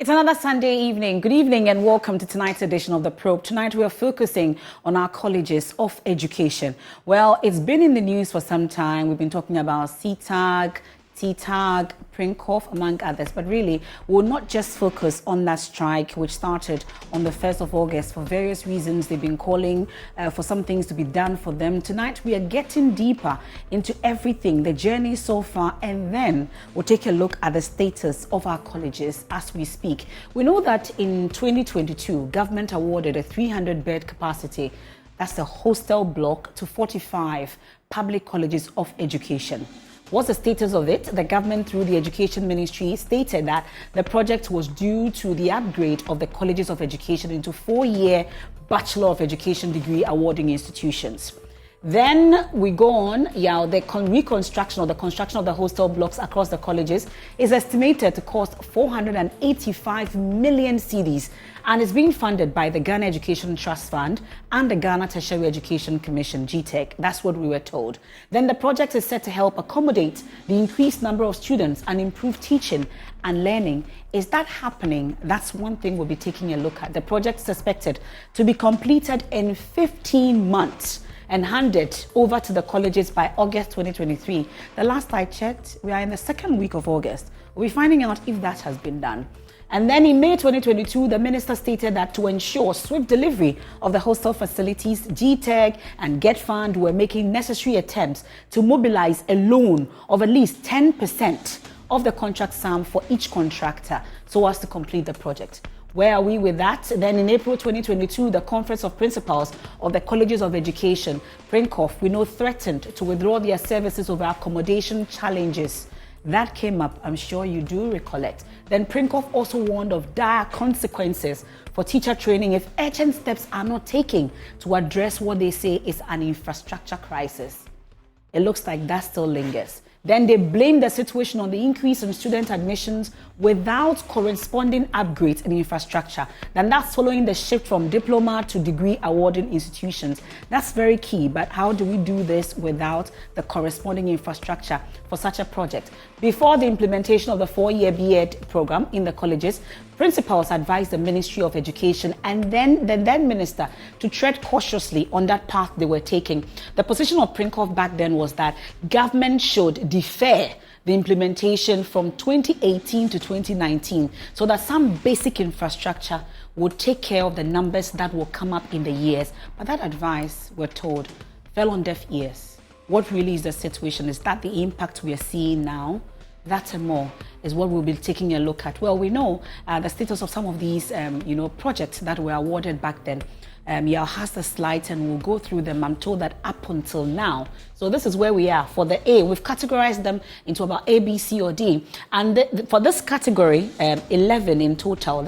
It's another Sunday evening. Good evening and welcome to tonight's edition of The Probe. Tonight we are focusing on our colleges of education. Well, it's been in the news for some time. We've been talking about CETAG, among others. But really, we'll not just focus on that strike, which started on the 1st of August for various reasons. They've been calling for some things to be done for them. Tonight, we are getting deeper into everything, the journey so far, and then we'll take a look at the status of our colleges as we speak. We know that in 2022, government awarded a 300-bed capacity, that's the hostel block, to 45 public colleges of education. What's the status of it? The government, through the Education Ministry, stated that the project was due to the upgrade of the colleges of education into 4-year Bachelor of Education degree awarding institutions. Then we go on, the reconstruction or the construction of the hostel blocks across the colleges is estimated to cost 485 million cedis and is being funded by the Ghana Education Trust Fund and the Ghana Tertiary Education Commission, GTEC. That's what we were told. Then the project is set to help accommodate the increased number of students and improve teaching and learning. Is that happening? That's one thing we'll be taking a look at. The project is expected to be completed in 15 months and handed over to the colleges by August 2023. The last I checked, we are in the second week of August. We'll be finding out if that has been done. And then in May 2022, the minister stated that to ensure swift delivery of the hostel facilities, GTEC and Get Fund were making necessary attempts to mobilize a loan of at least 10% of the contract sum for each contractor so as to complete the project. Where are we with that? Then in April 2022, the Conference of Principals of the Colleges of Education, PRINCOF, we know threatened to withdraw their services over accommodation challenges. That came up, I'm sure you do recollect. Then PRINCOF also warned of dire consequences for teacher training if urgent steps are not taken to address what they say is an infrastructure crisis. It looks like that still lingers. Then they blame the situation on the increase in student admissions without corresponding upgrades in infrastructure. Then that's following the shift from diploma to degree awarding institutions. That's very key, but how do we do this without the corresponding infrastructure for such a project? Before the implementation of the 4-year B.Ed program in the colleges, principals advised the Ministry of Education and then the then minister to tread cautiously on that path they were taking. The position of PRINCOF back then was that government should defer the implementation from 2018 to 2019 so that some basic infrastructure would take care of the numbers that will come up in the years. But that advice, we're told, fell on deaf ears. What really is the situation? Is that the impact we are seeing now? That and more is what we'll be taking a look at. Well, we know the status of some of these, projects that were awarded back then. Yao has the slides and we'll go through them. I'm told that up until now. So this is where we are. For the A, we've categorized them into about A, B, C, or D. And for this category, 11 in total,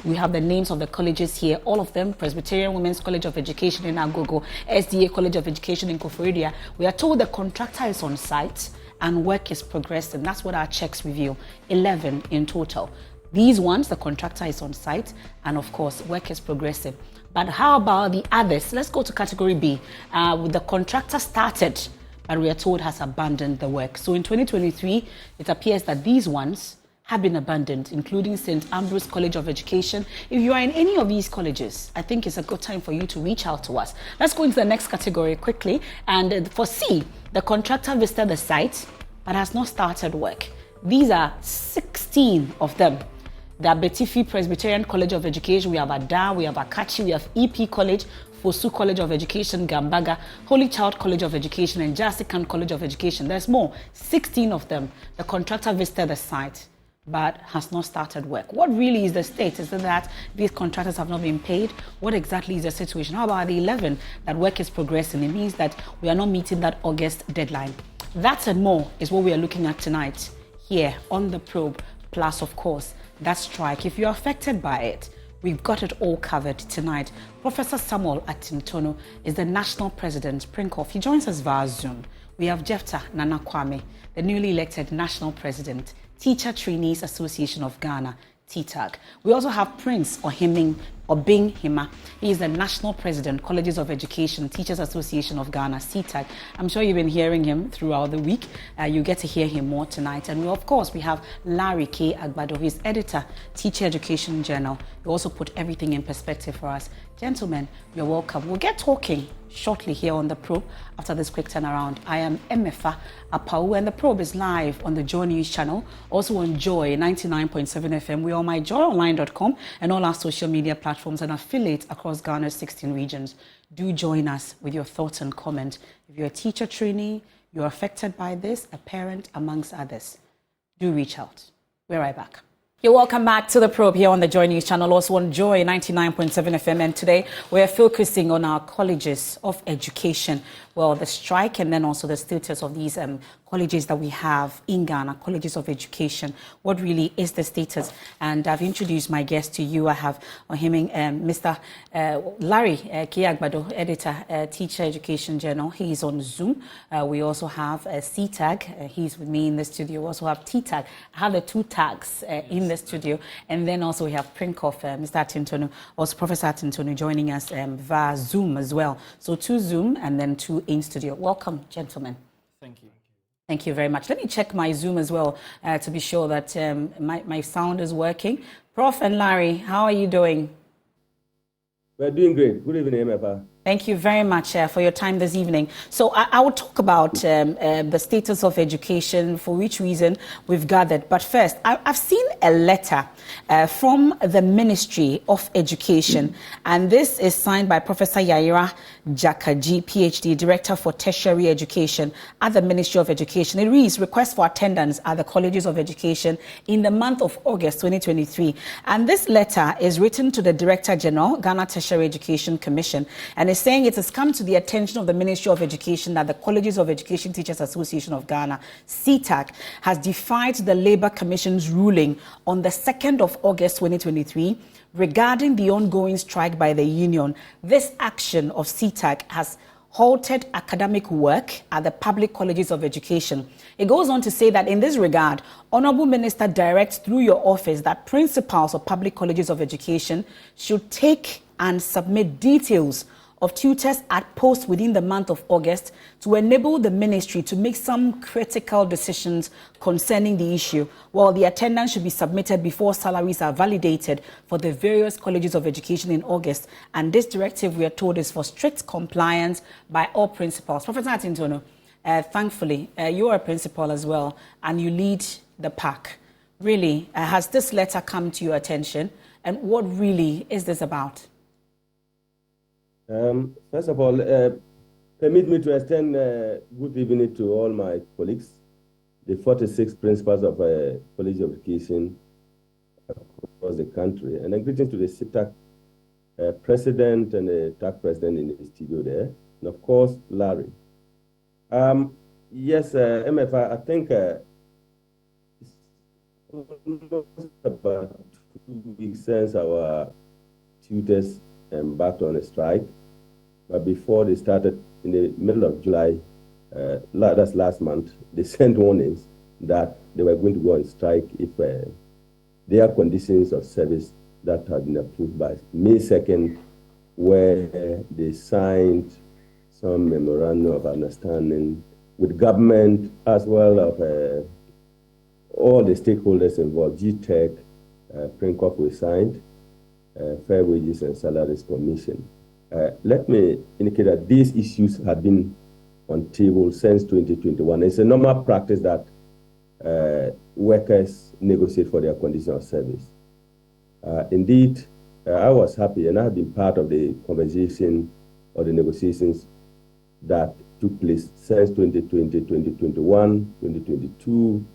we have the names of the colleges here. All of them: Presbyterian Women's College of Education in Agogo, SDA College of Education in Koforidua. We are told the contractor is on site and work is progressing. That's what our checks reveal. 11 in total. These ones, the contractor is on site and of course work is progressive. But how about the others? Let's go to category B. The contractor started, but we are told has abandoned the work. So in 2023, it appears that these ones have been abandoned, including St. Ambrose College of Education. If you are in any of these colleges, I think it's a good time for you to reach out to us. Let's go into the next category quickly. And for C, the contractor visited the site, but has not started work. These are 16 of them. The Betifi Presbyterian College of Education, we have Ada, we have Akachi, we have EP College, Fosu College of Education, Gambaga, Holy Child College of Education, and Jasikan College of Education. There's more, 16 of them. The contractor visited the site, but has not started work. What really is the state? Is it that these contractors have not been paid? What exactly is the situation? How about the 11 that work is progressing? It means that we are not meeting that August deadline. That and more is what we are looking at tonight here on The Probe, plus of course that strike. If you're affected by it, we've got it all covered tonight. Professor Samuel Atintono is the National President, PRINCOF. He joins us via Zoom. We have Jefta Nana Kwame, the newly elected National President, Teacher Trainees Association of Ghana, CETAG. We also have Prince Ohiming Obing Hima. He is the National President, Colleges of Education, Teachers Association of Ghana, CETAG. I'm sure you've been hearing him throughout the week. You get to hear him more tonight. And of course, we have Larry K. Agbado, his editor, Teacher Education Journal. He also put everything in perspective for us. Gentlemen, you're welcome. We'll get talking shortly here on The Probe after this quick turnaround. I am Emefa Apawu, and The Probe is live on the Joy News channel, also on Joy 99.7 FM. We're on myjoyonline.com and all our social media platforms and affiliates across Ghana's 16 regions. Do join us with your thoughts and comments. If you're a teacher trainee, you're affected by this, a parent amongst others, do reach out. We're right back. You're welcome back to The Probe here on the Joy News channel, also on Joy 99.7 FM. And today we're focusing on our colleges of education. Well, the strike and then also the status of these colleges that we have in Ghana, colleges of education. What really is the status? And I've introduced my guest to you. I have on him Mr. Larry K. Agbado, editor, Teacher Education Journal. He's on Zoom. We also have CETAG. He's with me in the studio. We also have TTAG. I have the two tags in the studio. And then also we have Prinkoff, Mr. Atintonu, also Professor Atintonu joining us via Zoom as well. So two Zoom and then two in studio. Welcome, gentlemen. Thank you. Thank you very much. Let me check my Zoom as well to be sure that my sound is working. Prof and Larry, how are you doing? We're doing great. Good evening, Emefa. Thank you very much for your time this evening. So I will talk about the status of education, for which reason we've gathered. But first, I've seen a letter from the Ministry of Education, and this is signed by Professor Yaira Jakaji, PhD, Director for Tertiary Education at the Ministry of Education. It reads, request for attendance at the Colleges of Education in the month of August 2023. And this letter is written to the Director General, Ghana Tertiary Education Commission, and is saying it has come to the attention of the Ministry of Education that the Colleges of Education Teachers Association of Ghana, CETAG, has defied the Labour Commission's ruling on the 2nd of August 2023 regarding the ongoing strike by the union. This action of CETAG has halted academic work at the public colleges of education. It goes on to say that in this regard, Honourable Minister directs through your office that principals of public colleges of education should take and submit details of tutors at post within the month of August to enable the ministry to make some critical decisions concerning the issue, while the attendance should be submitted before salaries are validated for the various colleges of education in August. And this directive, we are told, is for strict compliance by all principals. Professor Atintonu, thankfully, you are a principal as well, and you lead the pack. Really, has this letter come to your attention? And what really is this about? First of all, permit me to extend good evening to all my colleagues, the 46 principals of College of Education across the country, and then greetings to the CETAG President and the CETAG President in the studio there, and of course, Larry. Yes, Emefa, I think it's almost about 2 weeks since our tutors embarked on a strike. But before they started, in the middle of July, that's last month, they sent warnings that they were going to go on strike if their conditions of service that had been approved by May 2nd, where they signed some memorandum of understanding with government as well of all the stakeholders involved, GTEC, Prinkoff we signed, Fair Wages and Salaries Commission. Let me indicate that these issues have been on table since 2021. It's a normal practice that workers negotiate for their condition of service. Indeed, I was happy, and I have been part of the conversation or the negotiations that took place since 2020, 2021, 2022,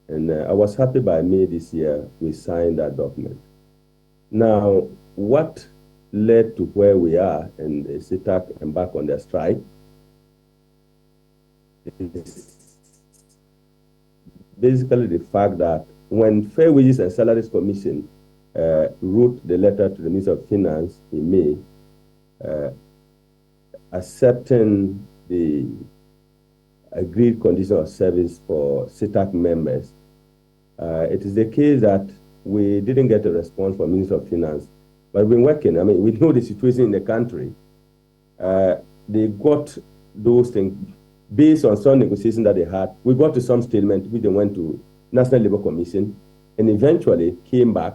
and I was happy by May this year we signed that document. Now, what led to where we are and the CETAG embarked on their strike is basically the fact that when Fair Wages and Salaries Commission wrote the letter to the Minister of Finance in May, accepting the agreed condition of service for CETAG members, it is the case that we didn't get a response from Minister of Finance But we've been working. I mean, we know the situation in the country. They got those things based on some negotiations that they had. We got to some statement, which they went to National Labour Commission, and eventually came back.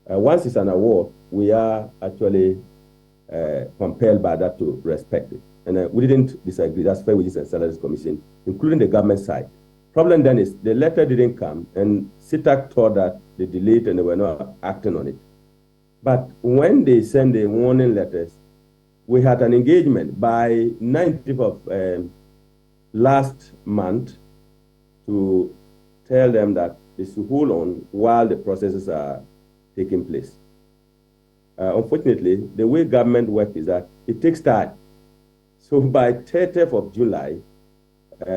Once it's an award, we are actually compelled by that to respect it. And we didn't disagree. That's Fair Wages and Salaries Commission, including the government side. Problem then is the letter didn't come, and CETAG thought that they delayed and they were not acting on it. But when they sent the warning letters, we had an engagement by 19th of last month to tell them that they should hold on while the processes are taking place. Unfortunately, the way government work is that it takes time. So by 30th of July,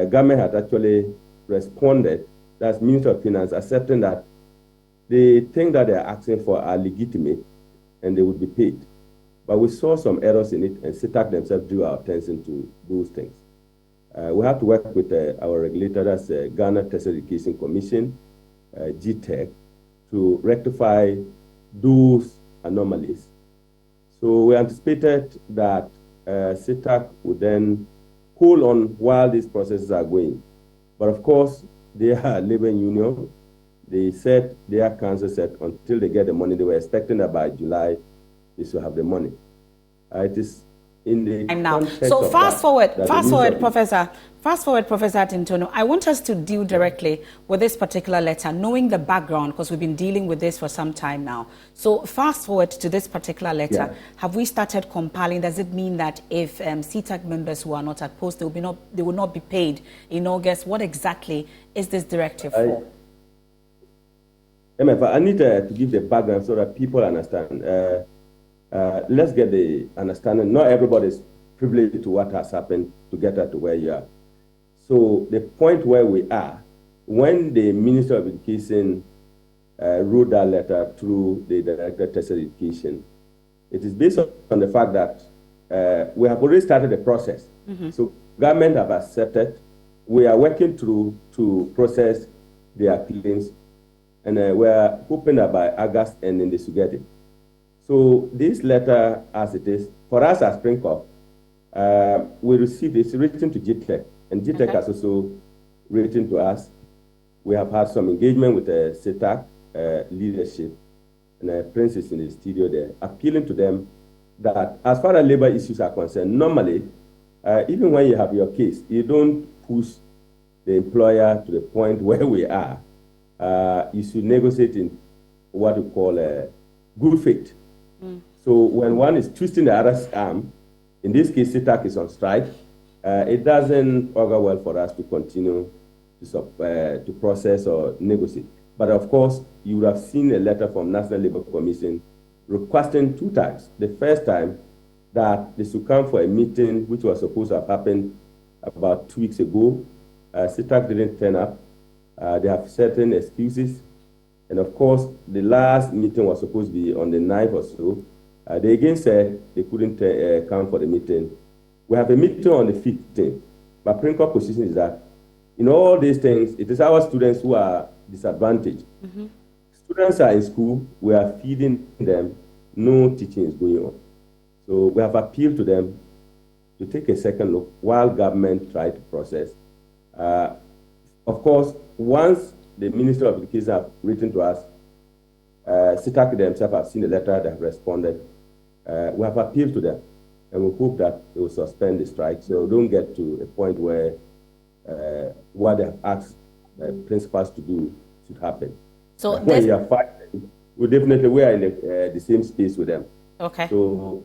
government had actually responded, that's Minister of Finance, accepting that the things that they are asking for are legitimate and they would be paid. But we saw some errors in it, and CETAG themselves drew our attention to those things. We have to work with our regulator, that's Ghana Tertiary Education Commission, GTEC, to rectify those anomalies. So we anticipated that CETAG would then hold on while these processes are going. But of course, they are a labor union. They said, their council said, until they get the money, they were expecting that by July, they should have the money. It is in the now. So fast forward, Professor Tintono. I want us to deal directly with this particular letter, knowing the background, because we've been dealing with this for some time now. So fast forward to this particular letter. Yeah. Have we started compiling? Does it mean that if CETAG members who are not at post, they will not be paid in August? What exactly is this directive for? Emefa, I need to give the background so that people understand. Let's get the understanding. Not everybody is privileged to what has happened to get us to where you are. So the point where we are, when the Minister of Education wrote that letter through the Director of Tertiary Education, it is based on the fact that we have already started the process. Mm-hmm. So government have accepted. We are working through to process their claims, and we are hoping that by August ending they should get it. So this letter, as it is, for us as Springcorp, we received it's written to GTEC, and GTEC has also written to us. We have had some engagement with the CETAG leadership, and Prince is in the studio there, appealing to them that as far as labor issues are concerned, normally, even when you have your case, you don't push the employer to the point where we are. You should negotiate in what we call good faith. So when one is twisting the other's arm, in this case, CETAG is on strike, it doesn't augur well for us to continue to process or negotiate. But of course, you would have seen a letter from National Labour Commission requesting 2 times. The first time that they should come for a meeting, which was supposed to have happened about 2 weeks ago. CETAG didn't turn up. They have certain excuses. And of course, the last meeting was supposed to be on the 9th or so. They again said they couldn't come for the meeting. We have a meeting on the 15th. But Springcorp position is that in all these things, it is our students who are disadvantaged. Mm-hmm. Students are in school, we are feeding them, no teaching is going on. So we have appealed to them to take a second look while government try to process. Of course, once the Minister of Education have written to us, CETAG themselves have seen the letter, they have responded. We have appealed to them, and we hope that they will suspend the strike so don't get to a point where what they have asked principals to do should happen. So when you are fighting, we are in the same space with them. Okay. So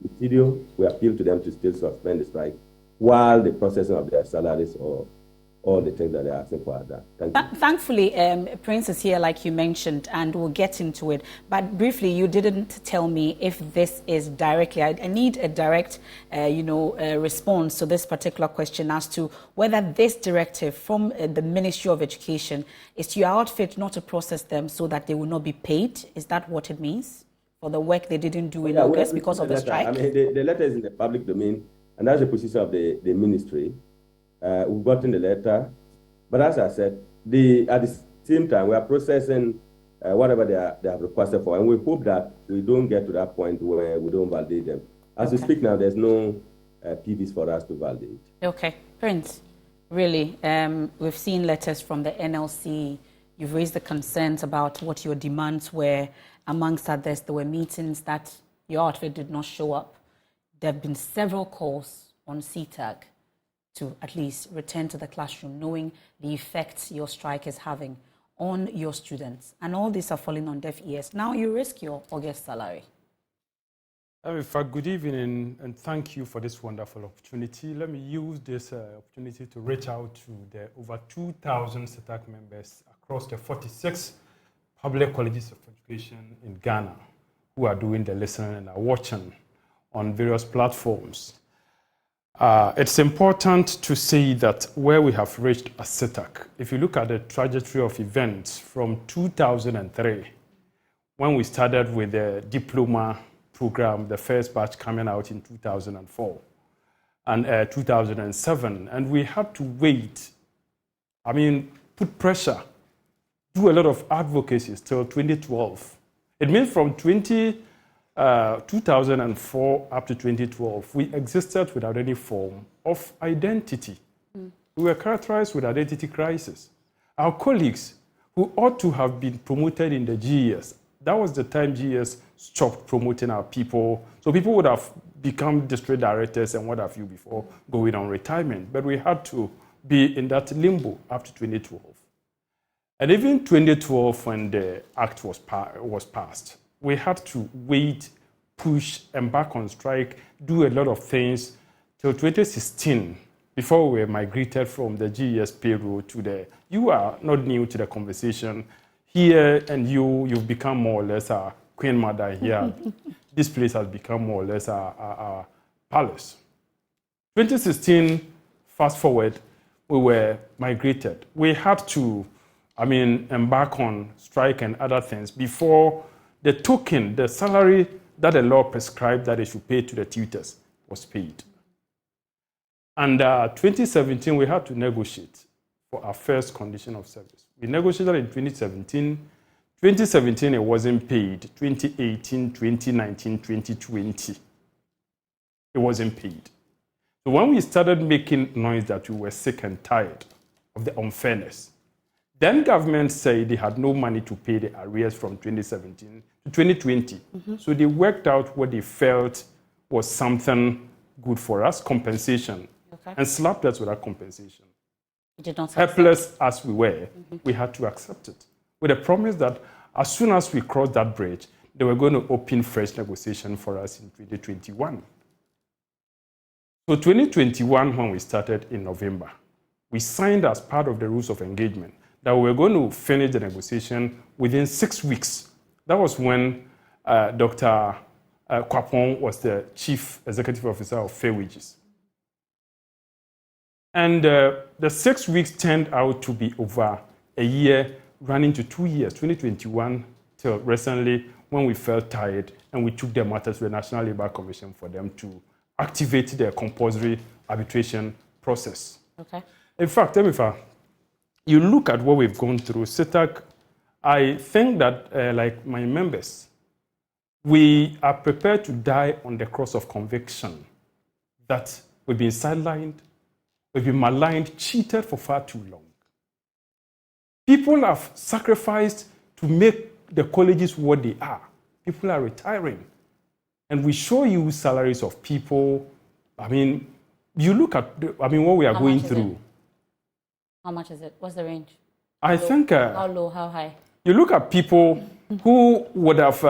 the studio, we appeal to them to still suspend the strike while the processing of their salaries or all the things that they're asking for are done. Thankfully, Prince is here, like you mentioned, and we'll get into it. But briefly, you didn't tell me if this is directly. I need a direct, response to this particular question as to whether this directive from the Ministry of Education is to your outfit not to process them so that they will not be paid. Is that what it means for the work they didn't do in August because of the strike? I mean, the letter is in the public domain, and that's the position of the ministry. We've gotten the letter, but as I said, at the same time, we are processing whatever they have requested for. And we hope that we don't get to that point where we don't validate them. As we speak now, there's no PVs for us to validate. Okay. Prince, really, we've seen letters from the NLC. You've raised the concerns about what your demands were. Amongst others, there were meetings that your outfit did not show up. There have been several calls on CETAG to at least return to the classroom, knowing the effects your strike is having on your students. And all these are falling on deaf ears. Now you risk your August salary. Emefa, good evening, and thank you for this wonderful opportunity. Let me use this opportunity to reach out to the over 2,000 CETAG members across the 46 public colleges of education in Ghana who are doing the listening and are watching on various platforms. It's important to say that where we have reached as CETAG, if you look at the trajectory of events from 2003, when we started with the diploma program, the first batch coming out in 2004 and 2007, and we had to wait, put pressure, do a lot of advocacy till 2012. It means from 2004 up to 2012, we existed without any form of identity. We were characterized with identity crisis. Our colleagues who ought to have been promoted in the GES, that was the time GES stopped promoting our people. So people would have become district directors and what have you before going on retirement. But we had to be in that limbo up to 2012. And even 2012, when the act was passed, we had to wait, push, embark on strike, do a lot of things till 2016 before we were migrated from the GES payroll to the, you are not new to the conversation here, and you've become more or less our queen mother here. This place has become more or less our palace. 2016, fast forward, we were migrated. We had to, embark on strike and other things before the token, the salary that the law prescribed that they should pay to the tutors was paid. And 2017, we had to negotiate for our first condition of service. We negotiated in 2017. 2017, it wasn't paid. 2018, 2019, 2020, it wasn't paid. So when we started making noise that we were sick and tired of the unfairness, then government said they had no money to pay the arrears from 2017 to 2020. So they worked out what they felt was something good for us, compensation, and slapped us with that compensation. Did not helpless as we were, we had to accept it with a promise that as soon as we crossed that bridge, they were going to open fresh negotiation for us in 2021. So 2021, when we started in November, we signed as part of the rules of engagement that we were going to finish the negotiation within 6 weeks. That was when Dr. Kwapon was the Chief Executive Officer of Fair Wages. And the 6 weeks turned out to be over a year, running to 2 years, 2021 till recently, when we felt tired and we took the matter to the National Labour Commission for them to activate the compulsory arbitration process. In fact, Emefa, you look at what we've gone through, CETAG, I think that, like my members, we are prepared to die on the cross of conviction that we've been sidelined, we've been maligned, cheated for far too long. People have sacrificed to make the colleges what they are. People are retiring. And we show you salaries of people. You look at, what we are going through. How much is it? What's the range? I think... how low, how high? You look at people who would have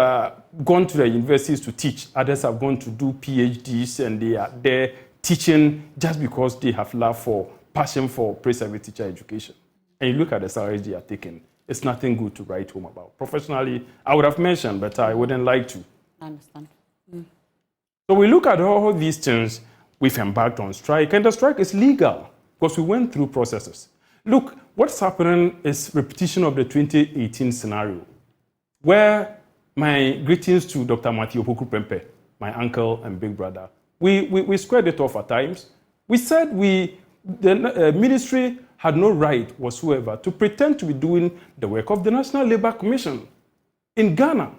gone to the universities to teach. Others have gone to do PhDs, and they are there teaching just because they have love for, passion for pre-service teacher education. And you look at the salaries they are taking. It's nothing good to write home about. Professionally, I would have mentioned, but I wouldn't like to. I understand. So we look at all these things. We've embarked on strike, and the strike is legal because we went through processes. Look, what's happening is repetition of the 2018 scenario, where my greetings to Dr. Matthew Opoku-Prempeh, my uncle and big brother, we squared it off at times. We said the ministry had no right whatsoever to pretend to be doing the work of the National Labour Commission. In Ghana,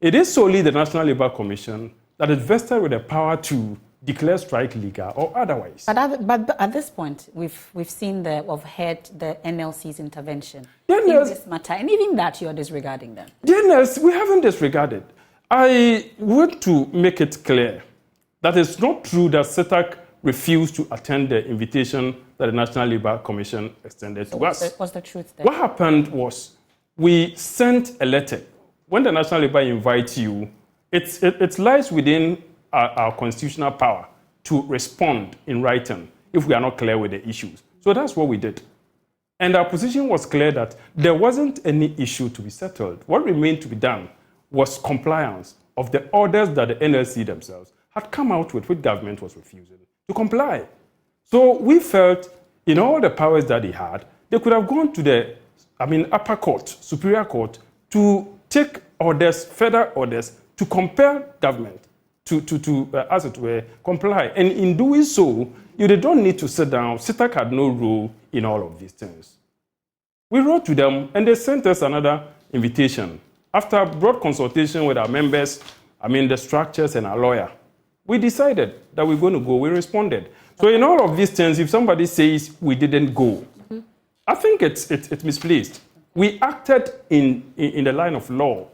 it is solely the National Labour Commission that is vested with the power to declare strike legal or otherwise. But at this point, we've seen we've heard the NLC's intervention in this matter, and even that you're disregarding them. The NLC, we haven't disregarded. I want to make it clear that it's not true that CETAG refused to attend the invitation that the National Labour Commission extended to us. What's the truth there? What happened was we sent a letter. When the National Labour invites you, it lies within our constitutional power to respond in writing if we are not clear with the issues. So that's what we did. And our position was clear that there wasn't any issue to be settled. What remained to be done was compliance of the orders that the NLC themselves had come out with, which government was refusing to comply. So we felt in all the powers that they had, they could have gone to the upper court, superior court, to take orders, further orders, to compel government to as it were, comply. And in doing so, they don't need to sit down. CETAG had no role in all of these things. We wrote to them, and they sent us another invitation. After broad consultation with our members, the structures and our lawyer, we decided that we're going to go. We responded. So in all of these things, if somebody says we didn't go, I think it's misplaced. We acted in the line of law.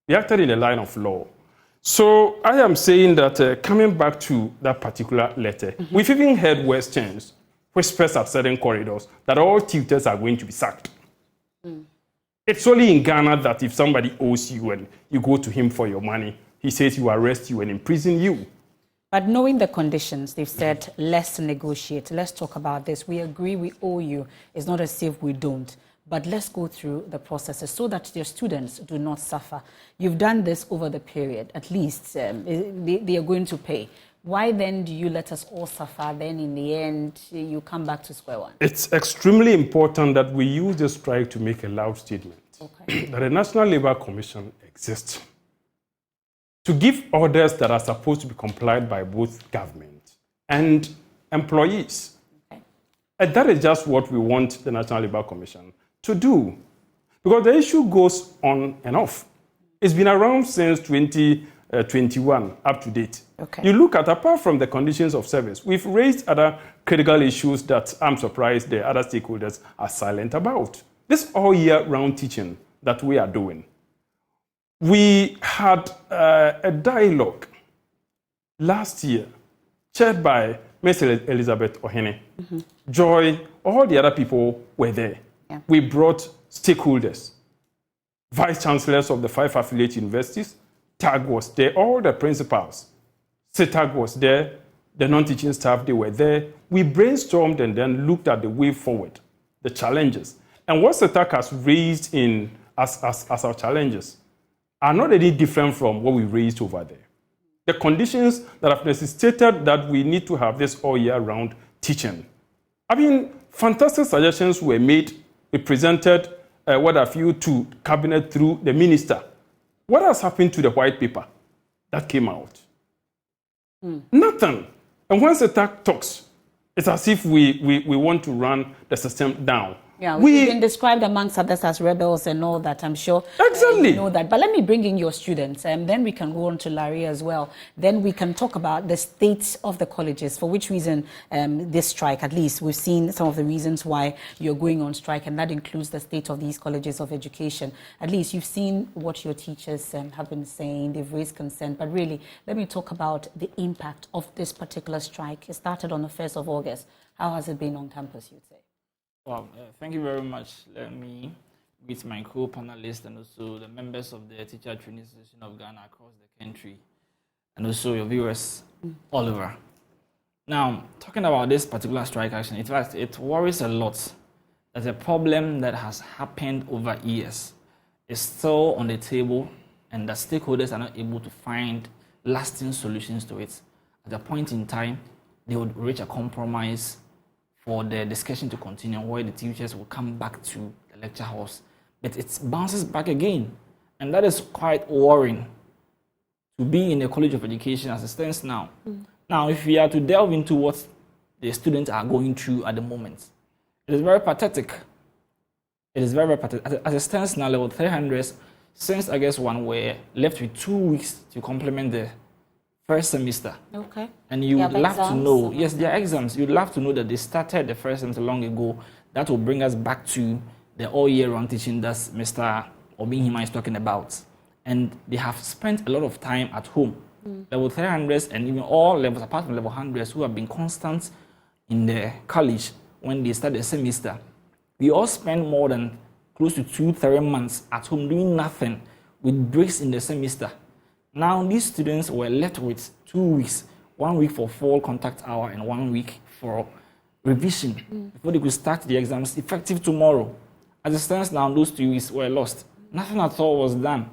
We acted in the line of law. So I am saying that coming back to that particular letter, we've even heard questions, whispers at certain corridors, that all tutors are going to be sacked. It's only in Ghana that if somebody owes you and you go to him for your money, he says he will arrest you and imprison you. But knowing the conditions, they've said, let's negotiate. Let's talk about this. We agree we owe you. It's not as if we don't. But let's go through the processes so that your students do not suffer. You've done this over the period. At least they are going to pay. Why then do you let us all suffer? Then in the end, you come back to square one. It's extremely important that we use the strike to make a loud statement. Okay. That the National Labour Commission exists to give orders that are supposed to be complied by both government and employees. Okay. And that is just what we want the National Labour Commission to do. Because the issue goes on and off. It's been around since 2021 up to date. Okay. You look at, apart from the conditions of service, we've raised other critical issues that I'm surprised the other stakeholders are silent about. This all year round teaching that we are doing. We had a dialogue last year chaired by Ms. Elizabeth Ohene. Joy, all the other people were there. Yeah. We brought stakeholders, vice chancellors of the 5 affiliate universities, TAG was there, all the principals, CETAG was there, the non-teaching staff, they were there. We brainstormed and then looked at the way forward, the challenges. And what CETAG has raised as our challenges are not any different from what we raised over there. The conditions that have necessitated that we need to have this all year round teaching. Fantastic suggestions were made. We presented to cabinet through the minister. What has happened to the white paper that came out? Nothing. And once the CETAG talks, it's as if we want to run the system down. Yeah, we've been described amongst others as rebels and all that, I'm sure. Exactly. You know that. But let me bring in your students, and then we can go on to Larry as well. Then we can talk about the state of the colleges, for which reason this strike, at least we've seen some of the reasons why you're going on strike, and that includes the state of these colleges of education. At least you've seen what your teachers have been saying, they've raised concern, but really, let me talk about the impact of this particular strike. It started on the 1st of August. How has it been on campus, you'd say? Well, thank you very much. Let me greet my co-panelists and also the members of the Teacher Training Association of Ghana across the country, and also your viewers all over. Now, talking about this particular strike action, in fact, it worries a lot that a problem that has happened over years is still on the table and that stakeholders are not able to find lasting solutions to it. At a point in time, they would reach a compromise for the discussion to continue, where the teachers will come back to the lecture halls. But it bounces back again. And that is quite worrying to be in a college of education as it stands now. Now, if we are to delve into what the students are going through at the moment, it is very pathetic. It is very, very pathetic. As it stands now, level 300 since August 1, we're left with 2 weeks to complement the first semester. Okay. And you would love to know, yes, there there are exams. You'd love to know that they started the first semester long ago. That will bring us back to the all year round teaching that Mr. Obinhima is talking about. And they have spent a lot of time at home. Level 300s and even all levels, apart from level 100s, who have been constant in the college when they start the semester. We all spend more than close to 2-3 months at home doing nothing with breaks in the semester. Now these students were left with 2 weeks, 1 week for fall contact hour and 1 week for revision before they could start the exams effective tomorrow. As it stands now, those 2 weeks were lost. Nothing at all was done.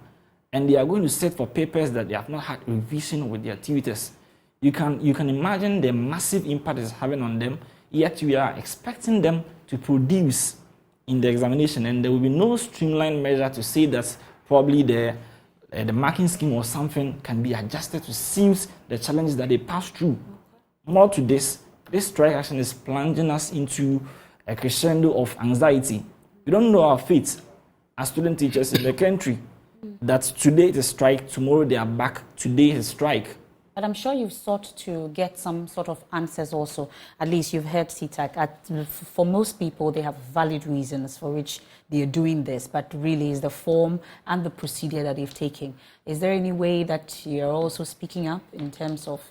And they are going to sit for papers that they have not had revision with their tutors. You can imagine the massive impact it's having on them, yet we are expecting them to produce in the examination, and there will be no streamlined measure to say that probably the marking scheme or something can be adjusted to suit the challenges that they pass through. More to this strike action is plunging us into a crescendo of anxiety. We don't know our fate as student teachers in the country, that today is a strike, tomorrow they are back, today is a strike. But I'm sure you've sought to get some sort of answers also. At least you've heard CETAG. For most people, they have valid reasons for which they are doing this, but really is the form and the procedure that they've taken. Is there any way that you're also speaking up in terms of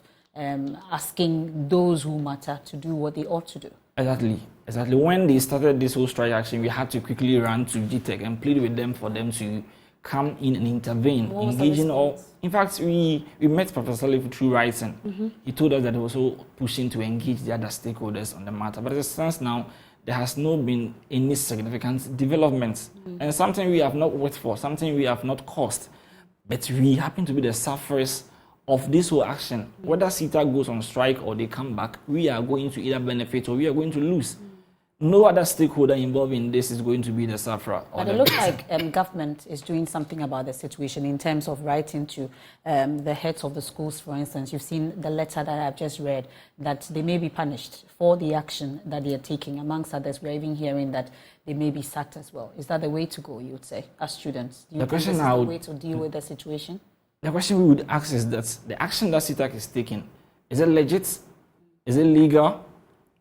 asking those who matter to do what they ought to do? Exactly. When they started this whole strike action, we had to quickly run to GTEC and plead with them for them to come in and intervene, engaging all. In fact, we met Professor Leif through writing. He told us that he was also pushing to engage the other stakeholders on the matter. But as it stands now, there has not been any significant developments. And something we have not worked for, something we have not caused. But we happen to be the sufferers of this whole action. Whether CETAG goes on strike or they come back, we are going to either benefit or we are going to lose. No other stakeholder involved in this is going to be the sufferer. But it looks like government is doing something about the situation in terms of writing to the heads of the schools, for instance. You've seen the letter that I've just read, that they may be punished for the action that they are taking. Amongst others, we're even hearing that they may be sacked as well. Is that the way to go, you would say, as students? Do you think this is the way to deal with the situation? The question we would ask is that the action that CETAG is taking, is it legit? Is it legal?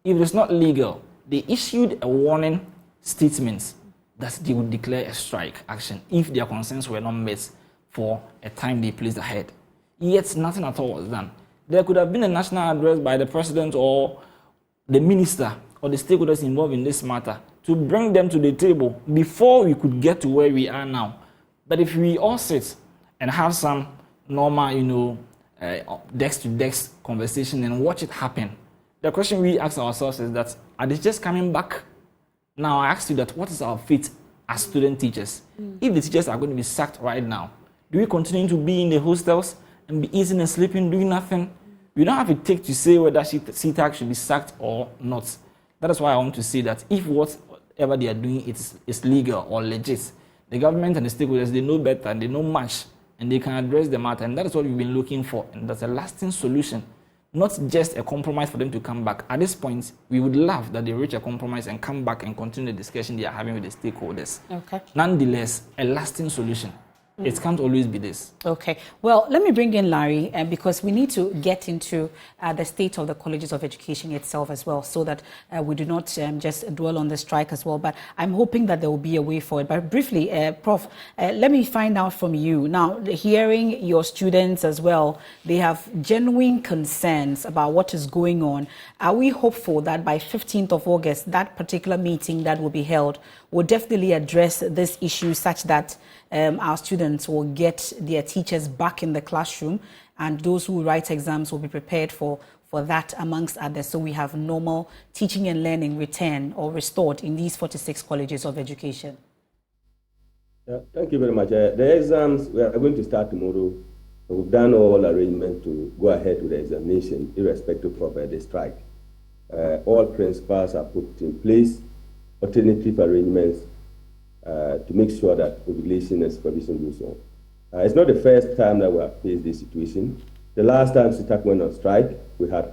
If it's not legal, they issued a warning statement that they would declare a strike action if their concerns were not met for a time they placed ahead. Yet nothing at all was done. There could have been a national address by the president or the minister or the stakeholders involved in this matter to bring them to the table before we could get to where we are now. But if we all sit and have some normal, desk-to-desk conversation and watch it happen, the question we ask ourselves is that, are they just coming back? Now I ask you that, what is our fate as student teachers? If the teachers are going to be sacked right now, do we continue to be in the hostels and be eating and sleeping, doing nothing? We don't have a take to say whether CETAG should be sacked or not. That is why I want to say that if whatever they are doing is legal or legit, the government and the stakeholders, they know better and they know much, and they can address the matter, and that is what we've been looking for, and that's a lasting solution. Not just a compromise for them to come back. At this point, we would love that they reach a compromise and come back and continue the discussion they are having with the stakeholders. Okay. Nonetheless, a lasting solution. It can't always be this. Okay. Well, let me bring in Larry because we need to get into the state of the colleges of education itself as well, so that we do not just dwell on the strike as well. But I'm hoping that there will be a way forward. But briefly, Prof, let me find out from you. Now, hearing your students as well, they have genuine concerns about what is going on. Are we hopeful that by 15th of August, that particular meeting that will be held will definitely address this issue such that our students will get their teachers back in the classroom, and those who write exams will be prepared for that, amongst others, so we have normal teaching and learning return or restored in these 46 colleges of education? Thank you very much. The exams, we are going to start tomorrow. We've done all arrangements to go ahead with the examination, irrespective of the strike. All principals are put in place, alternative arrangements, to make sure that regulation and supervision goes on. It's not the first time that we have faced this situation. The last time CETAG went on strike, we had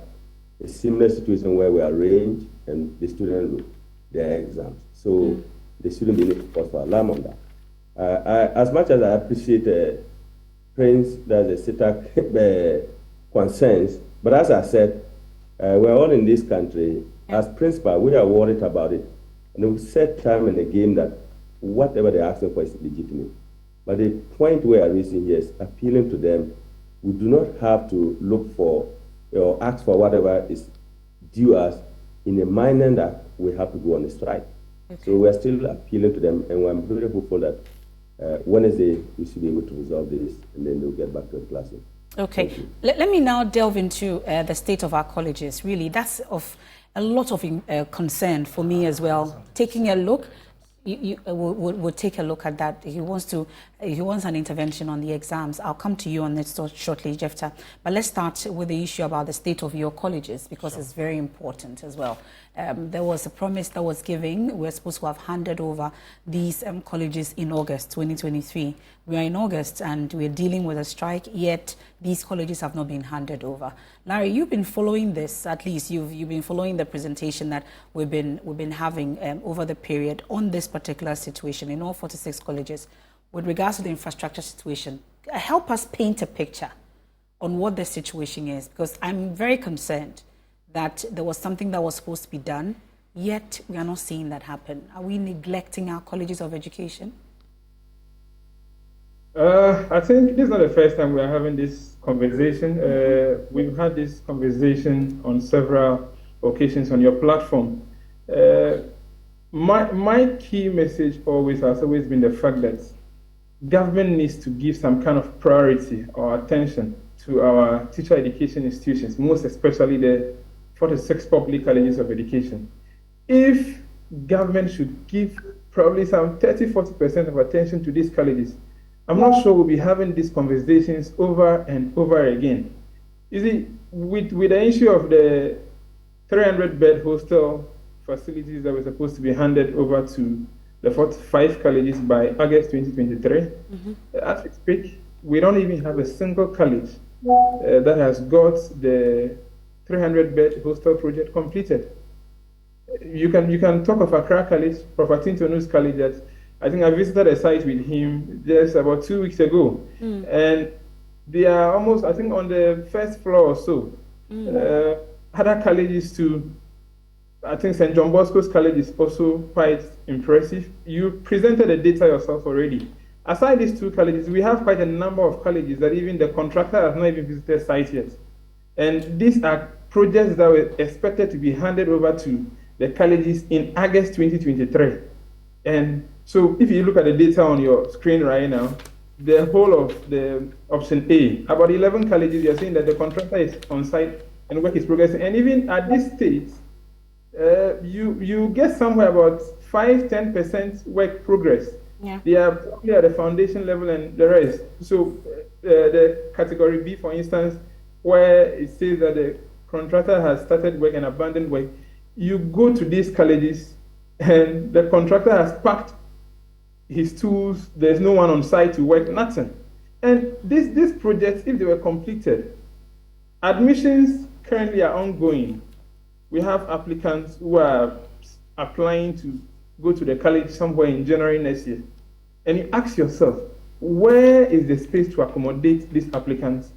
a similar situation where we arranged and the students wrote their exams. So there shouldn't be any cause for alarm on that. As much as I appreciate Prince, that's the CETAG concerns, but as I said, we're all in this country. As principal, we are worried about it. And we've said time and again that whatever they're asking for is legitimate. But the point we are raising here is appealing to them. We do not have to look for or ask for whatever is due us in a manner that we have to go on a strike. Okay. So we're still appealing to them, and I'm very hopeful that Wednesday we should be able to resolve this, and then they'll get back to the classroom. Okay. Let me now delve into the state of our colleges. Really, that's of a lot of concern for me as well. Taking a look, we'll take a look at that. He wants an intervention on the exams. I'll come to you on this shortly, Jefta. But let's start with the issue about the state of your colleges, because it's very important as well. There was a promise that was given. We're supposed to have handed over these colleges in August 2023. We are in August and we're dealing with a strike, yet these colleges have not been handed over. Larry, you've been following this, at least you've been following the presentation that we've been having over the period on this particular situation in all 46 colleges with regards to the infrastructure situation. Help us paint a picture on what the situation is, because I'm very concerned that there was something that was supposed to be done, yet we are not seeing that happen. Are we neglecting our colleges of education? I think this is not the first time we are having this conversation. We've had this conversation on several occasions on your platform. My key message has always been the fact that government needs to give some kind of priority or attention to our teacher education institutions, most especially the 46 public colleges of education. If government should give probably some 30-40% of attention to these colleges, I'm not sure we'll be having these conversations over and over again. You see, with the issue of the 300-bed hostel facilities that were supposed to be handed over to the 45 colleges by August 2023, as we speak, we don't even have a single college that has got the 300-bed hostel project completed. You can talk of Accra College, Prof. Tintonu's college, that I think I visited a site with him just about 2 weeks ago, and they are almost, I think, on the first floor or so. Other colleges too. I think St. John Bosco's college is also quite impressive. You presented the data yourself already. Aside these two colleges, we have quite a number of colleges that even the contractor has not even visited site yet. And these are projects that were expected to be handed over to the colleges in August 2023. And so if you look at the data on your screen right now, the whole of the option A, about 11 colleges, you're saying that the contractor is on site and work is progressing. And even at this stage, you get somewhere about 5-10% work progress. Yeah. They are probably at the foundation level and the rest. So the category B, for instance, where it says that the contractor has started work and abandoned work, you go to these colleges and the contractor has packed his tools, there's no one on site to work, nothing. And these projects, if they were completed, admissions currently are ongoing. We have applicants who are applying to go to the college somewhere in January next year. And you ask yourself, where is the space to accommodate these applicants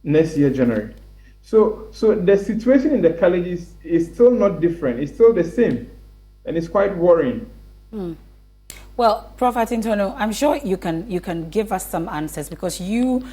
next year, January? So the situation in the colleges is still not different. It's still the same. And it's quite worrying. Well, Prof. Tintono, I'm sure you can give us some answers, because you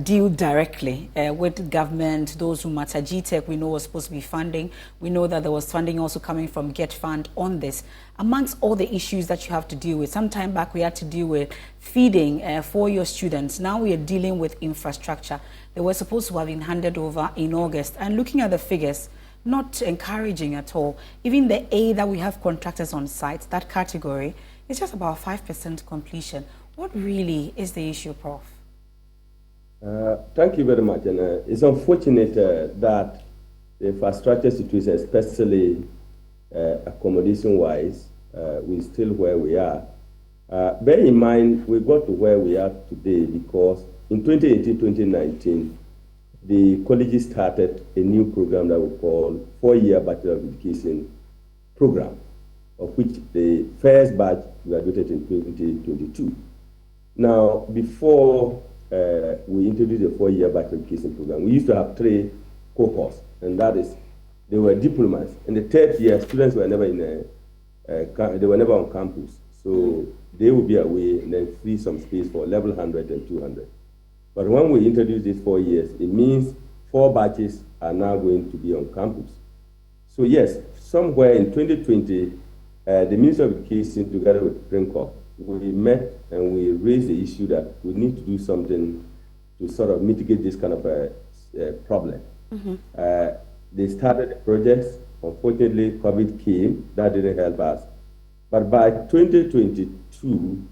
deal directly with government, those who matter. GTEC, we know, was supposed to be funding. We know that there was funding also coming from Get Fund on this. Amongst all the issues that you have to deal with, some time back we had to deal with feeding for your students. Now we are dealing with infrastructure. They were supposed to have been handed over in August. And looking at the figures, not encouraging at all. Even the A that we have contractors on site, that category, it's just about 5% completion. What really is the issue, Prof? Thank you very much. And it's unfortunate that the infrastructure situation, especially accommodation-wise, we're still where we are. Bear in mind, we got to where we are today because in 2018-2019, the colleges started a new program that we call 4-year Bachelor of Education program, of which the first batch graduated in 2022. Now, before we introduced the 4-year batch education program, we used to have 3 cohorts, and that is, they were diplomats. In the 3rd year, students were never they were never on campus. So they would be away and then free some space for level 100 and 200. But when we introduced these 4 years, it means 4 batches are now going to be on campus. So yes, somewhere in 2020, the Minister of Education, together with PRINCOP, we met and we raised the issue that we need to do something to sort of mitigate this kind of a problem. They started the projects. Unfortunately, COVID came. That didn't help us. But by 2022,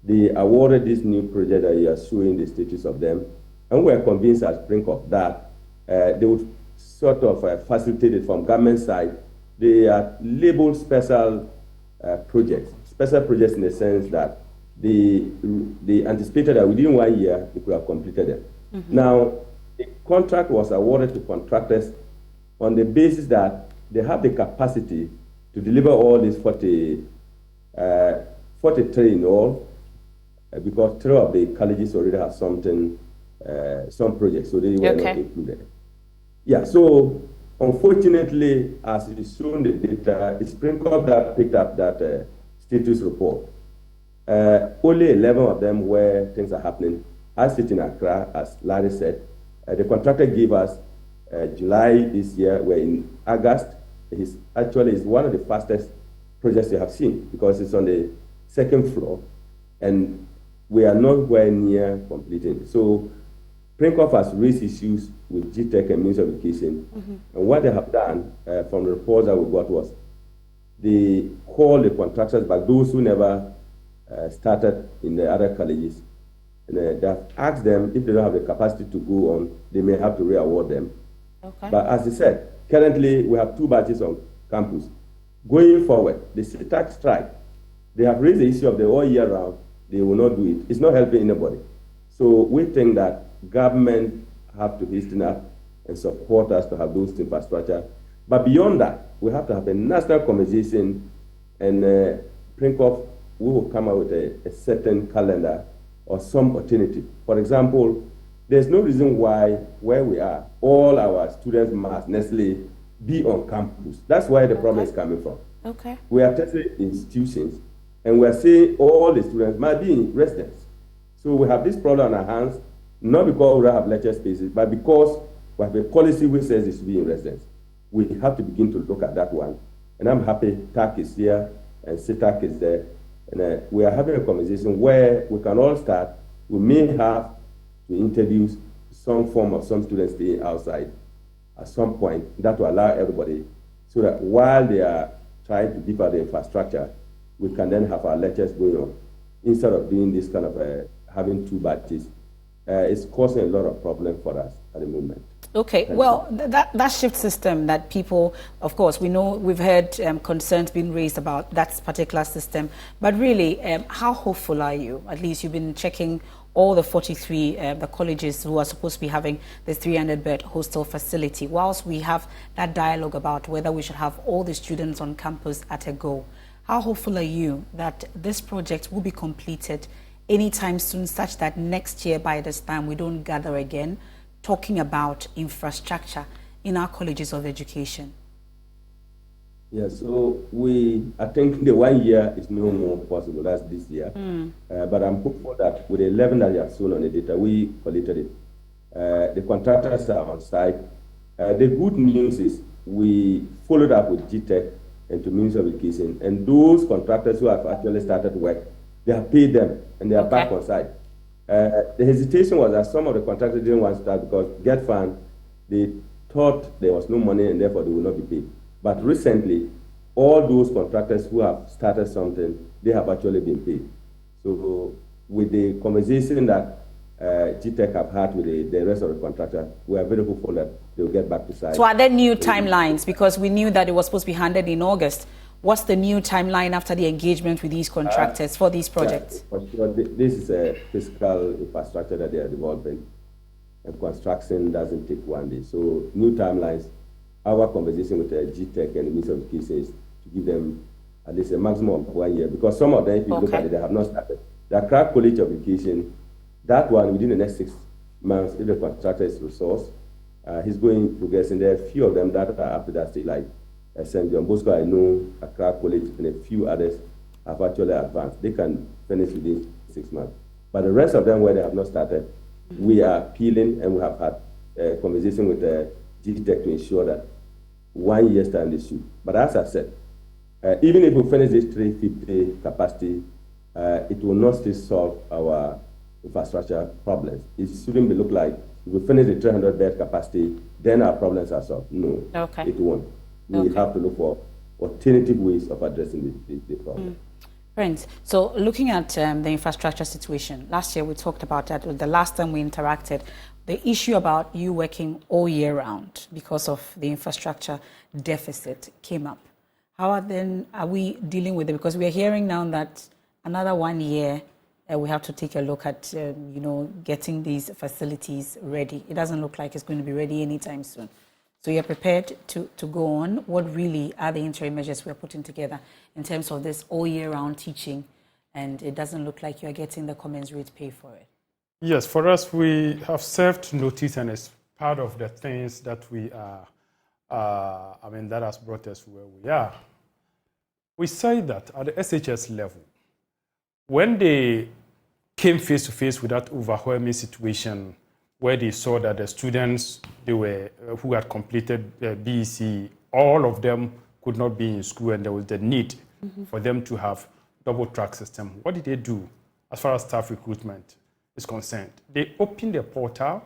they awarded this new project that you are showing the status of them. And we're convinced as PRINCOP that they would sort of facilitate it from government side. They are labeled special projects. Special projects in the sense that they anticipated that within 1 year, they could have completed them. Now, the contract was awarded to contractors on the basis that they have the capacity to deliver all these 43 in all, because 3 of the colleges already have something, some projects, so they were not included. Yeah, so unfortunately, as it is shown the data, it's PRINCOP that picked up that status report. Only 11 of them where things are happening. I sit in Accra, as Larry said. The contractor gave us July this year. We're in August. It's one of the fastest projects you have seen because it's on the 2nd floor, and we are nowhere near completing. So PRINCOP has raised issues with GTEC and Ministry of Education, and what they have done from the reports that we got was they call the contractors back, those who never started in the other colleges, and they have asked them if they don't have the capacity to go on, they may have to re-award them. But as I said, currently we have 2 batches on campus. Going forward, the CETAG Strike, they have raised the issue of the all year round. They will not do it. It's not helping anybody. So we think that government have to hasten up and support us to have those infrastructure. But beyond that, we have to have a national conversation, and PRINCOP, we will come out with a certain calendar or some alternative. For example, there's no reason why, where we are, all our students must necessarily be on campus. That's where the problem is coming from. We are testing institutions, and we are saying all the students might be in residence. So we have this problem on our hands, not because we don't have lecture spaces, but because we have a policy which says it should be in residence. We have to begin to look at that one. And I'm happy TAC is here and CETAG is there. And we are having a conversation where we can all start. We may have to introduce some form of some students staying outside at some point. That will allow everybody, so that while they are trying to develop the infrastructure, we can then have our lectures going on, instead of doing this kind of having 2 batches. It's causing a lot of problem for us at the moment. Well, that shift system that people, of course, we know, we've heard concerns being raised about that particular system, but really, how hopeful are you? At least you've been checking all the 43 the colleges who are supposed to be having this 300-bed hostel facility, whilst we have that dialogue about whether we should have all the students on campus at a go. How hopeful are you that this project will be completed anytime soon, such that next year by this time we don't gather again talking about infrastructure in our colleges of education? Yeah, so I think the 1 year is no more possible. That's this year. But I'm hopeful that with the 11 that you have shown on the data, we collected it. The contractors are on site. The good news is we followed up with GTEC and to Ministry of Education, and those contractors who have actually started work, they have paid them and they are back on site. The hesitation was that some of the contractors didn't want to start because Get Fund, they thought there was no money and therefore they would not be paid. But recently, all those contractors who have started something, they have actually been paid. So with the conversation that GTEC have had with the rest of the contractors, we are very hopeful that they will get back to site. So are there new timelines? Because we knew that it was supposed to be handed in August. What's the new timeline after the engagement with these contractors for these projects? Yeah, for sure. This is a physical infrastructure that they are developing, and construction doesn't take 1 day. So new timelines, our conversation with GTEC and the Ministry of Education is to give them at least a maximum of 1 year, because some of them, if you look at it, they have not started. The Accra College of Education, that one within the next 6 months, if the contractor is resourced, he's going progressing. There are a few of them that are up to that stage, like St. John Bosco, I know, Accra College, and a few others have actually advanced. They can finish within 6 months. But the rest of them, where they have not started, we are appealing, and we have had a conversation with the CETAG to ensure that 1 year's time they should. But as I said, even if we finish this 350 capacity, it will not still solve our infrastructure problems. It shouldn't be look like if we finish the 300-bed capacity, then our problems are solved. No, it won't. We have to look for alternative ways of addressing the problem. Friends, so looking at the infrastructure situation, last year we talked about that. The last time we interacted, the issue about you working all year round because of the infrastructure deficit came up. How are we dealing with it? Because we are hearing now that another 1 year we have to take a look at getting these facilities ready. It doesn't look like it's going to be ready anytime soon. So you're prepared to go on. What really are the interim measures we're putting together in terms of this all year round teaching, and it doesn't look like you're getting the commensurate pay for it? Yes, for us, we have served notice, and it's part of the things that we are, that has brought us where we are. We say that at the SHS level, when they came face to face with that overwhelming situation where they saw that the students who had completed BEC, all of them could not be in school, and there was the need for them to have double track system. What did they do as far as staff recruitment is concerned? They opened a portal,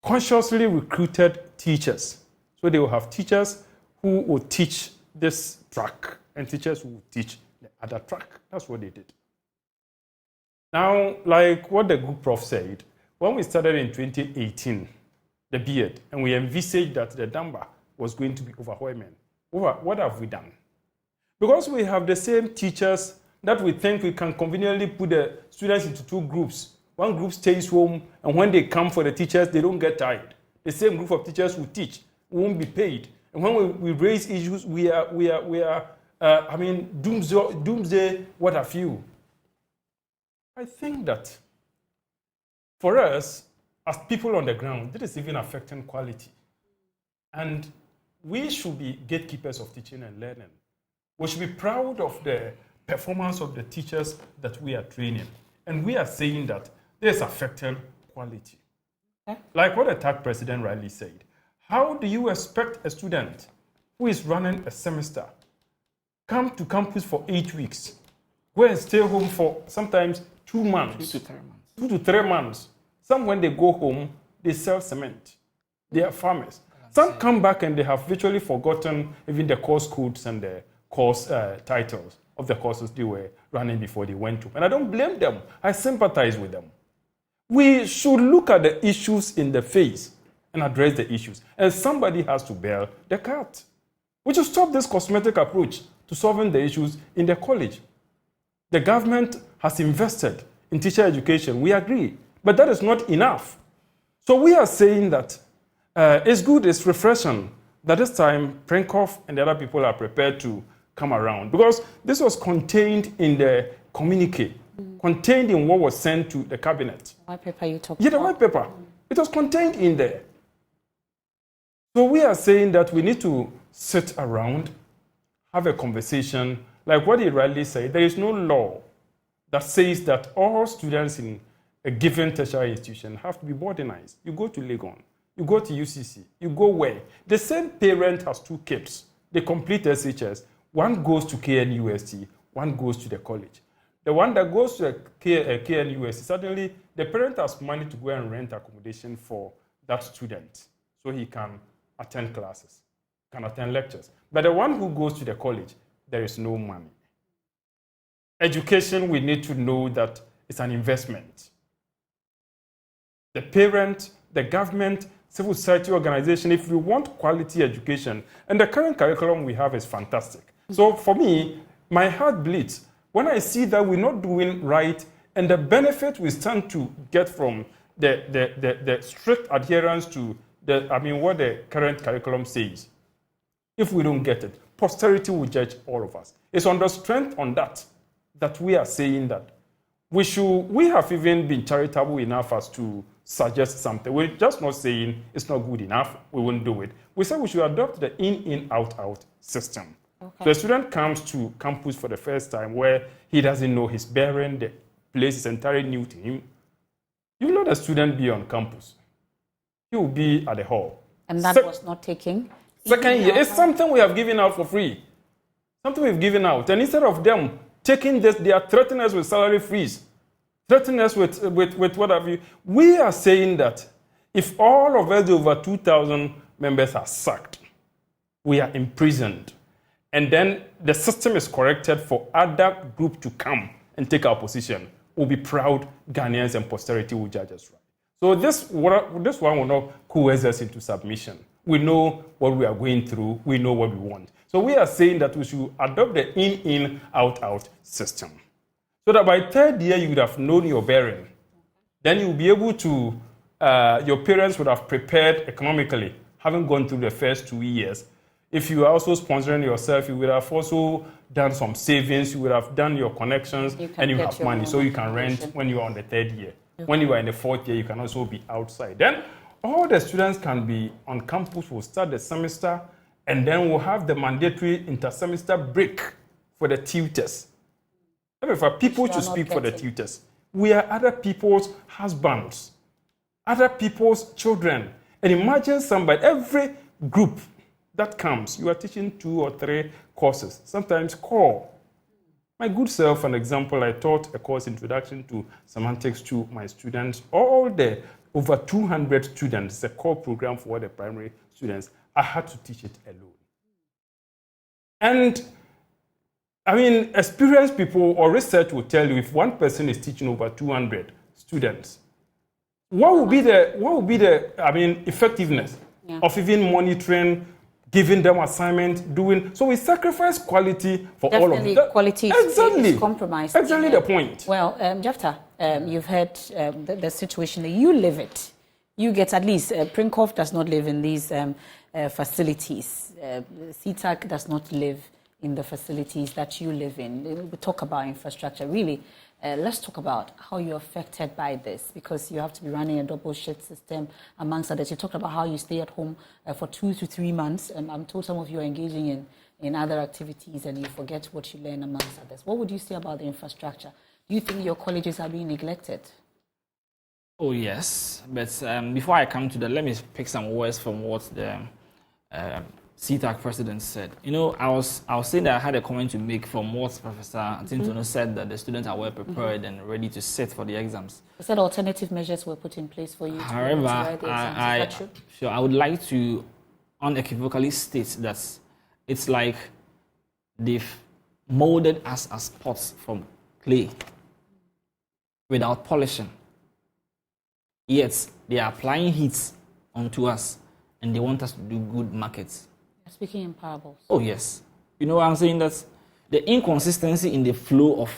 consciously recruited teachers. So they will have teachers who will teach this track and teachers who will teach the other track. That's what they did. Now, like what the group prof said, when we started in 2018, the BEd, and we envisaged that the number was going to be overwhelming. What have we done? Because we have the same teachers that we think we can conveniently put the students into 2 groups. One group stays home, and when they come for the teachers, they don't get tired. The same group of teachers who teach won't be paid. And when we raise issues, we are doomsday, what have you. I think that for us, as people on the ground, this is even affecting quality. And we should be gatekeepers of teaching and learning. We should be proud of the performance of the teachers that we are training. And we are saying that this is affecting quality. Okay. Like what the CETAG President rightly said, how do you expect a student who is running a semester come to campus for 8 weeks, go and stay home for sometimes 2 months, 2 to 3 months. 2 to 3 months. Some, when they go home, they sell cement. They are farmers. Some come back and they have virtually forgotten even the course codes and the course titles of the courses they were running before they went to. And I don't blame them. I sympathize with them. We should look at the issues in the face and address the issues. And somebody has to bear the cut. We should stop this cosmetic approach to solving the issues in the college. The government has invested in teacher education. We agree. But that is not enough. So we are saying that it's good, it's refreshing, that this time Prenkoff and the other people are prepared to come around. Because this was contained in the communique, contained in what was sent to the cabinet. White paper you talked about? Yeah, the white paper. It was contained in there. So we are saying that we need to sit around, have a conversation. Like what he rightly said, there is no law that says that all students in a given tertiary institution have to be boardinized. You go to Legon, you go to UCC, you go where? The same parent has 2 kids. They complete SHS. One goes to KNUST, one goes to the college. The one that goes to KNUST, suddenly the parent has money to go and rent accommodation for that student so he can attend classes, can attend lectures. But the one who goes to the college, there is no money. Education, we need to know that it's an investment. The parent, the government, civil society organization, if we want quality education, and the current curriculum we have is fantastic. So for me, my heart bleeds when I see that we're not doing right, and the benefit we stand to get from the strict adherence to what the current curriculum says. If we don't get it, posterity will judge all of us. It's on the strength on that we are saying that we have even been charitable enough as to suggest something. We're just not saying it's not good enough, we won't do it. We said we should adopt the in, out system. Okay. So a student comes to campus for the first time where he doesn't know his bearing, the place is entirely new to him. You will let the student be on campus. He will be at the hall. And that was not taking? Second year, it's something we have given out for free. Something we've given out. And instead of them taking this, they are threatening us with salary freeze. Threatening us with what have you. We are saying that if all of us, over 2,000 members, are sacked, we are imprisoned, and then the system is corrected for other group to come and take our position, we'll be proud Ghanaians and posterity will judge us right. So this one will not coerce us into submission. We know what we are going through. We know what we want. So we are saying that we should adopt the in, out system. So that by third year, you would have known your bearing. Then you'll be able to, your parents would have prepared economically, having gone through the first 2 years. If you are also sponsoring yourself, you would have also done some savings, you would have done your connections, and you have money, so you can rent when you are on the third year. Okay. When you are in the fourth year, you can also be outside. Then all the students can be on campus, will start the semester, and then we'll have the mandatory inter-semester break for the tutors. Emefa, people should speak for the tutors. We are other people's husbands, other people's children. And imagine somebody, every group that comes, you are teaching 2 or 3 courses, sometimes core. My good self, an example, I taught a course, Introduction to Semantics, to my students. All the over 200 students, it's a core program for all the primary students. I had to teach it alone. And I mean, experienced people or research will tell you if one person is teaching over 200 students, what would be the effectiveness of even monitoring, giving them assignment, doing. So we sacrifice quality for all of them. Quality is compromised. Exactly the point. Well, Jefta, you've heard the situation. You live it. You get at least, Prinkov does not live in these facilities. CETAG does not live in the facilities that you live in. We talk about infrastructure. Really, let's talk about how you're affected by this, because you have to be running a double shift system amongst others. You talked about how you stay at home for 2 to 3 months. I'm told some of you are engaging in other activities and you forget what you learn amongst others. What would you say about the infrastructure? Do you think your colleges are being neglected? Oh, yes. But before I come to that, let me pick some words from what the CETAG President said. You know, I was saying that I had a comment to make from what Professor Tintono said, that the students are well prepared and ready to sit for the exams. He said alternative measures were put in place for you to However, write the exams. I would like to unequivocally state that it's like they've molded us as pots from clay without polishing. Yet they are applying heat onto us and they want us to do good markets. Speaking in parables. Oh, yes. You know what I'm saying? That the inconsistency in the flow of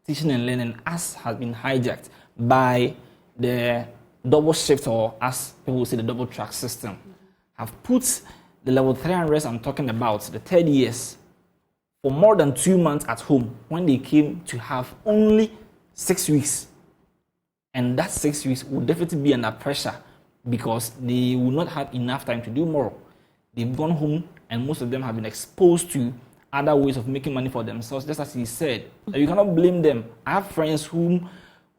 teaching and learning has been hijacked by the double shift, or as people say, the double track system. Have put the level 300s I'm talking about, the third years, for more than 2 months at home when they came to have only 6 weeks. And that 6 weeks will definitely be under pressure because they will not have enough time to do more. They've gone home and most of them have been exposed to other ways of making money for themselves, just as he said. You cannot blame them. I have friends who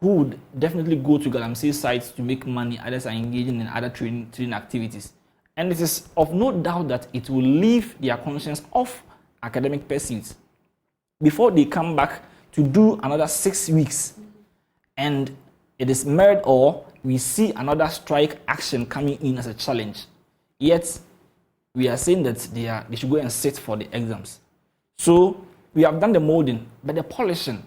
would definitely go to Galamsey sites to make money, others are engaging in other training activities. And it is of no doubt that it will leave their conscience off academic pursuits before they come back to do another 6 weeks. And it is mirrored, or we see another strike action coming in as a challenge. Yet, we are saying that they should go and sit for the exams. So, we have done the molding, but the polishing,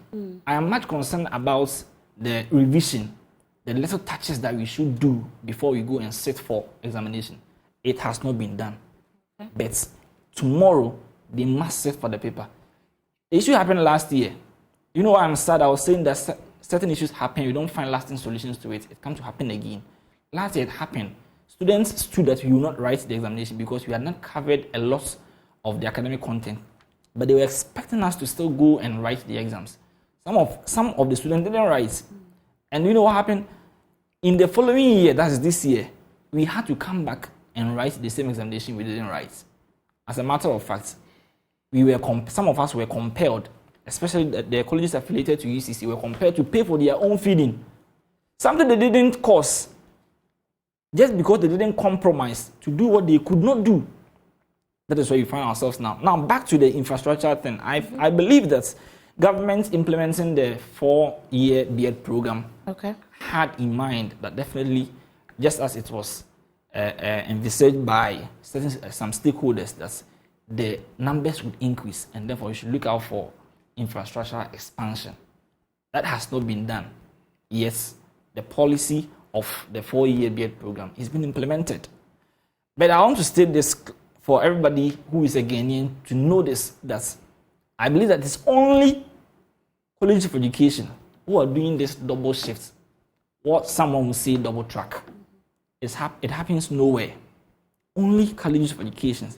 I am much concerned about the revision, the little touches that we should do before we go and sit for examination. It has not been done. Okay. But tomorrow, they must sit for the paper. The issue happened last year. You know why I'm sad? I was saying that certain issues happen, we don't find lasting solutions to it. It comes to happen again. Last year it happened. Students stood that we will not write the examination because we had not covered a lot of the academic content. But they were expecting us to still go and write the exams. Some of the students didn't write. And you know what happened? In the following year, that's this year, we had to come back and write the same examination we didn't write. As a matter of fact, some of us were compelled, especially the colleges affiliated to UCC, were compelled to pay for their own feeding. Something they didn't cost, just because they didn't compromise to do what they could not do. That is where we find ourselves now. Now, back to the infrastructure thing. I believe that government implementing the 4-year B.Ed program had in mind that definitely, just as it was envisaged by some stakeholders, that the numbers would increase, and therefore you should look out for infrastructure expansion. That has not been done. Yes, the policy of the 4-year B.Ed program is being implemented. But I want to state this for everybody who is a Ghanaian to know this, that I believe that it's only colleges of education who are doing this double shift, what someone would say double track. It happens nowhere. Only colleges of education.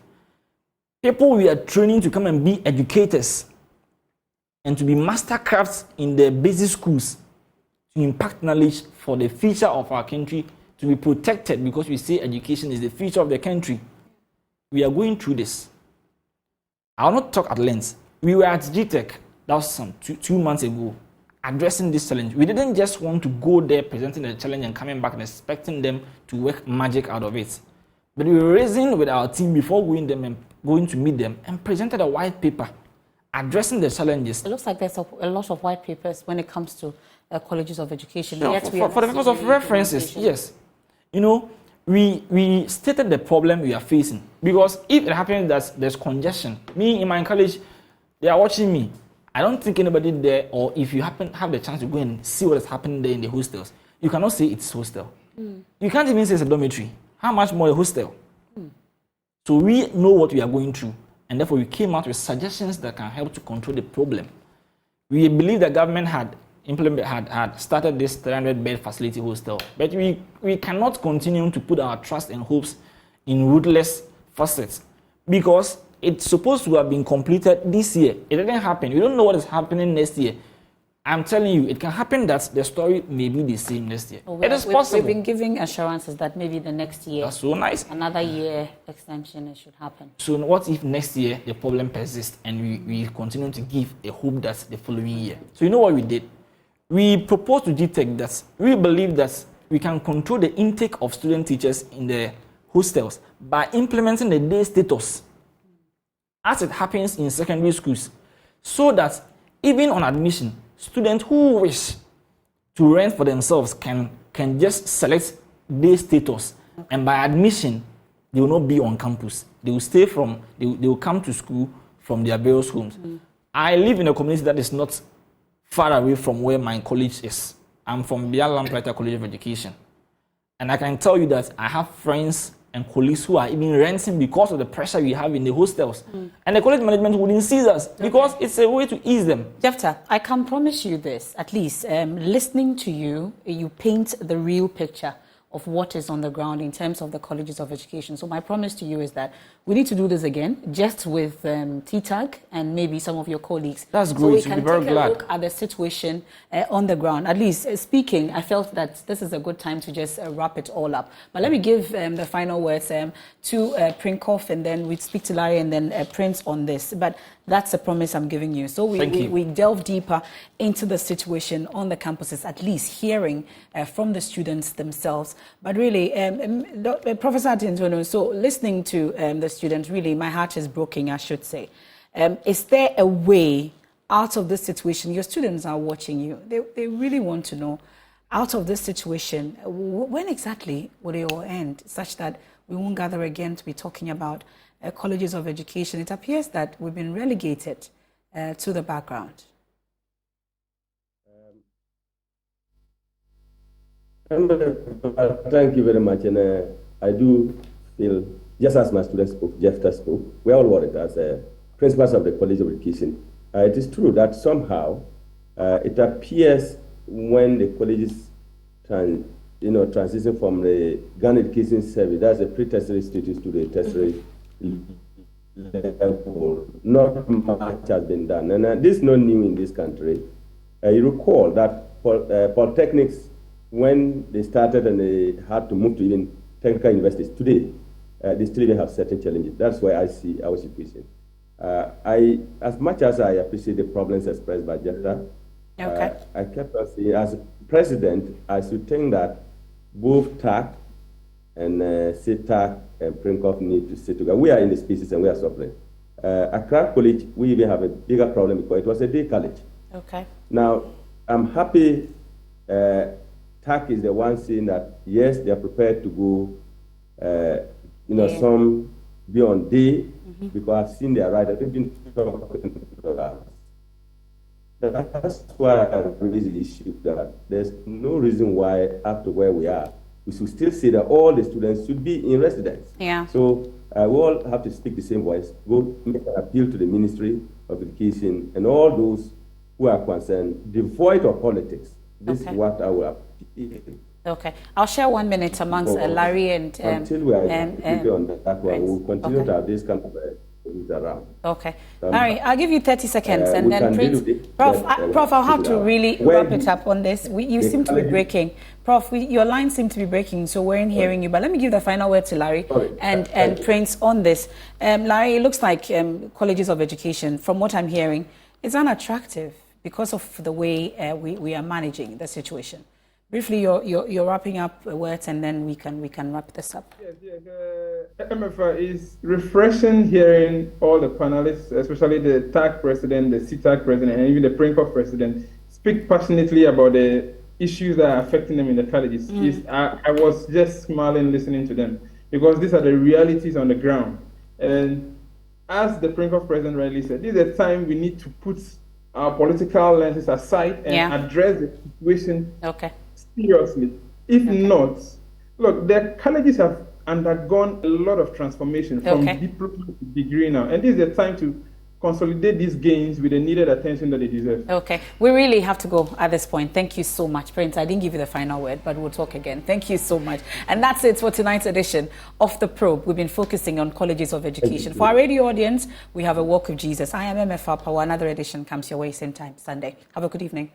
People we are training to come and be educators and to be master crafts in the basic schools to impact knowledge for the future of our country, to be protected, because we say education is the future of the country. We are going through this. I will not talk at length. We were at CETAG, that was some 2 months ago, addressing this challenge. We didn't just want to go there presenting the challenge and coming back and expecting them to work magic out of it. But we were raising with our team before going to meet them and presented a white paper addressing the challenges. It looks like there's a lot of white papers when it comes to colleges of education. Sure, for the purpose of references, yes. You know, we stated the problem we are facing, because if it happens that there's congestion, me in my college, they are watching me. I don't think anybody there, or if you have the chance to go and see what is happening there in the hostels, you cannot say it's hostel. You can't even say it's a dormitory. How much more a hostel? So we know what we are going through, and therefore we came out with suggestions that can help to control the problem. We believe the government had started this 300-bed facility hostel, but we cannot continue to put our trust and hopes in ruthless facets, because it's supposed to have been completed this year. It didn't happen. We don't know what is happening next year. I'm telling you, it can happen that the story may be the same next year. It is possible. We've been giving assurances that maybe the next year, that's so nice, another year extension should happen. So what if next year the problem persists and we continue to give a hope that the following year? So you know what we did? We proposed to CETAG that we believe that we can control the intake of student teachers in the hostels by implementing the day status, as it happens in secondary schools, so that even on admission, students who wish to rent for themselves can just select day status, and by admission, they will not be on campus. They will come to school from their various homes. I live in a community that is not far away from where my college is. I'm from Bia Lampreter College of Education. And I can tell you that I have friends and colleagues who are even renting because of the pressure we have in the hostels. And the college management wouldn't seize us because it's a way to ease them. Jefta, I can promise you this, at least listening to you, you paint the real picture of what is on the ground in terms of the colleges of education. So my promise to you is that we need to do this again, just with CETAG and maybe some of your colleagues. That's great. So we can take a look at the situation on the ground. At least speaking, I felt that this is a good time to just wrap it all up. But let me give the final words to Prinkoff, and then we speak to Larry and then Prince on this. But that's a promise I'm giving you. So we delve deeper into the situation on the campuses, at least hearing from the students themselves. But really, Professor Atintono, so listening to the students, really, my heart is broken, I should say. Is there a way out of this situation? Your students are watching you. They really want to know, out of this situation, when exactly will it all end, such that we won't gather again to be talking about colleges of education? It appears that we've been relegated to the background. Thank you very much. And I do feel, just as my students spoke, Jefta spoke, we're all worried as principals of the College of Education. It is true that somehow it appears when the colleges transition from the Ghana Education Service, that's a pre-tertiary status, to the tertiary level, not much has been done. And this is not new in this country. You recall that polytechnics, when they started and they had to move to even technical universities, today, they still even have certain challenges. That's why I see our situation. As much as I appreciate the problems expressed by Jetta, I kept on saying, as president, I should think that both TAC and CETAG and Prinkov need to sit together. We are in the spaces and we are suffering. Accra College, we even have a bigger problem because it was a day college. Okay. Now, I'm happy TAC is the one saying that, yes, they are prepared to go, some beyond day, because I've seen their right. They've been talking to us. That's why I raised the issue that there's no reason why, up to where we are, we should still say that all the students should be in residence. Yeah. So we all have to speak the same voice, go make an appeal to the Ministry of Education and all those who are concerned, devoid of politics. This is what I will appeal. Okay. I'll share 1 minute amongst Larry and... until we are on that one, we'll continue to have this kind of things around. Okay. Larry, I'll give you 30 seconds and then Prince... Prof, I'll have to really wrap it up on this. You seem to be breaking. Prof, your lines seem to be breaking, so we weren't hearing you. But let me give the final word to Larry and Prince on this. Larry, it looks like colleges of education, from what I'm hearing, it's unattractive because of the way we are managing the situation. Briefly, you're wrapping up words, and then we can wrap this up. Yes. Emefa, is refreshing hearing all the panelists, especially the TAG President, the CETAG President, and even the Prinkov President, speak passionately about the issues that are affecting them in the colleges. I was just smiling listening to them, because these are the realities on the ground. And as the Prinkov President rightly said, this is a time we need to put our political lenses aside and address the situation seriously. If not, look, the colleges have undergone a lot of transformation from diploma to degree now, and this is the time to consolidate these gains with the needed attention that they deserve. Okay, we really have to go at this point. Thank you so much, Prince. I didn't give you the final word, but we'll talk again. Thank you so much. And that's it for tonight's edition of The Probe. We've been focusing on colleges of education. For our radio audience, we have a Walk of Jesus. I am Emefa Apawu. Another edition comes your way same time, Sunday. Have a good evening.